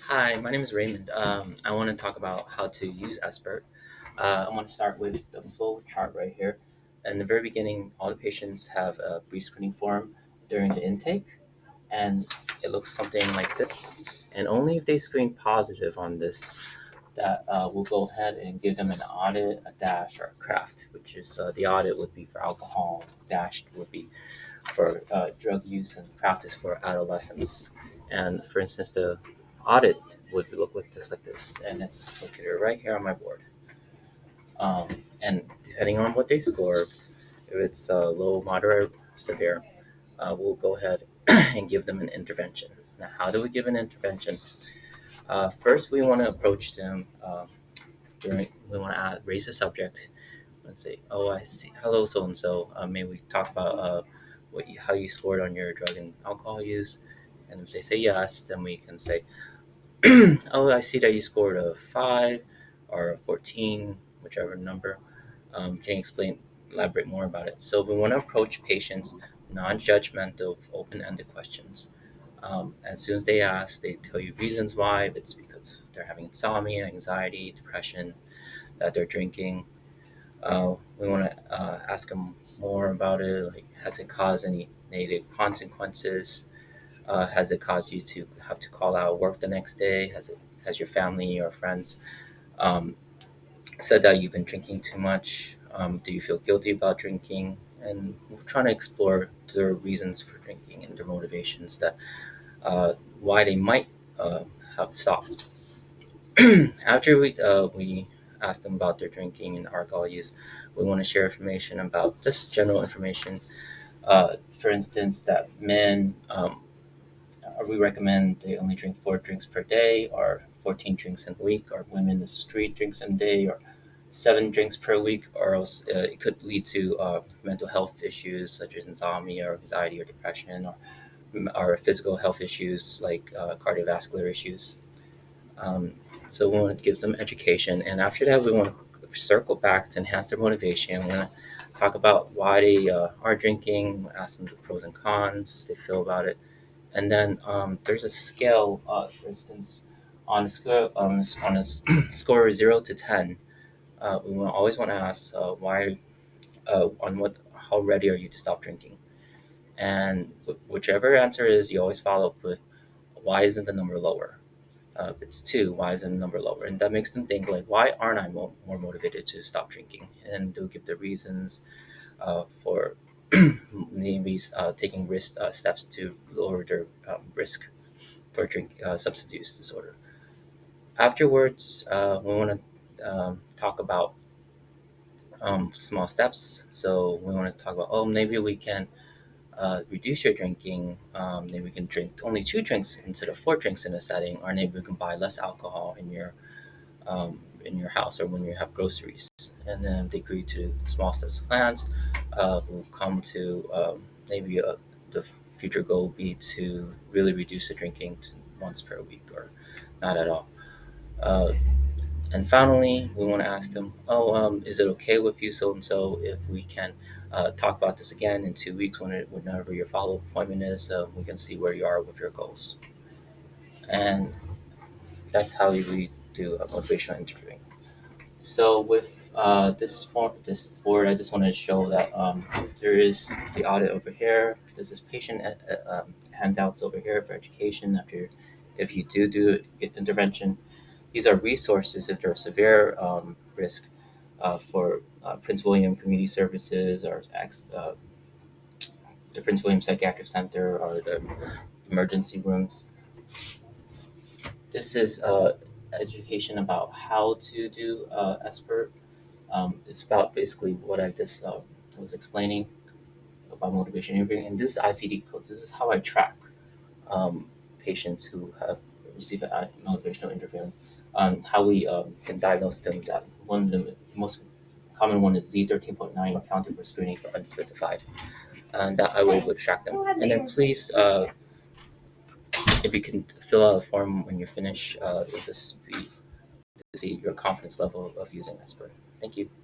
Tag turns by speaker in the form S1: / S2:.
S1: Hi, my name is Raymond. I want to talk about how to use SBIRT. I want to start with the flow chart right here. In the very beginning, all the patients have a pre-screening form during the intake, and it looks something like this. And only if they screen positive on this, that we'll go ahead and give them an audit, a dash, or a craft, which is the audit would be for alcohol, dash would be for drug use, and craft is for adolescents. And for instance, the audit would look like this, and it's located right here on my board. And depending on what they score, if it's low, moderate, severe, we'll go ahead and give them an intervention. Now, how do we give an intervention? First, we want to approach them we want to raise the subject and say, "Oh, I see. Hello, so and so. May we talk about how you scored on your drug and alcohol use?" And if they say yes, then we can say, "Oh, I see that you scored a 5 or a 14, whichever number. Can you elaborate more about it?" So we want to approach patients non-judgmental, open-ended questions. As soon as they ask, they tell you reasons why. If it's because they're having insomnia, anxiety, depression, that they're drinking. We want to ask them more about it. Like, has it caused any negative consequences? Has it caused you to have to call out work the next day? Has your family or friends um, said that you've been drinking too much? Do you feel guilty about drinking? And we're trying to explore their reasons for drinking and their motivations, that why they might have stopped. After we ask them about their drinking and alcohol use, we want to share information about just general information. For instance, that men, we recommend they only drink 4 drinks per day, or 14 drinks in a week, or women is 3 drinks in a day, or 7 drinks per week, or else it could lead to mental health issues such as insomnia or anxiety or depression, or physical health issues like cardiovascular issues. Um, so we want to give them education, and after that, we want to circle back to enhance their motivation. We want to talk about why they are drinking, ask them the pros and cons they feel about it, and then there's a scale. For instance, on a scale on a score of 0 to 10, we will always want to ask why on what how ready are you to stop drinking, and whichever answer is, you always follow up with why isn't the number lower. If it's 2, why isn't the number lower? And that makes them think like, why aren't I more motivated to stop drinking? And they'll give the reasons for maybe taking steps to lower their risk for drink substance use disorder. Afterwards, we want to talk about small steps. So we want to talk about, oh, maybe we can reduce your drinking. Maybe we can drink only 2 drinks instead of 4 drinks in a setting, or maybe we can buy less alcohol in your house or when you have groceries. And then they agree to small steps plans. We'll come to maybe the future goal will be to really reduce the drinking to once per week or not at all. Uh, and finally, we want to ask them, oh, is it okay with you so and so if we can talk about this again in 2 weeks whenever your follow up appointment is? We can see where you are with your goals. And that's how we do a motivational interviewing. So with this board, I just wanted to show that there is the audit over here. There's this patient handouts over here for education. After, if you do intervention, these are resources if there's severe risk for Prince William Community Services, or the Prince William Psychiatric Center, or the emergency rooms. This is education about how to do SBIRT. It's about basically what I just was explaining about motivation interviewing. And this is ICD codes. This is how I track um, patients who have received a motivational interviewing. How we can diagnose them. That one of the most common one is Z13.9, accounting for screening for unspecified. And that I will able to track them. And then please, if you can fill out a form when you finish, it'll just be to see your confidence level of using SBIRT. Thank you.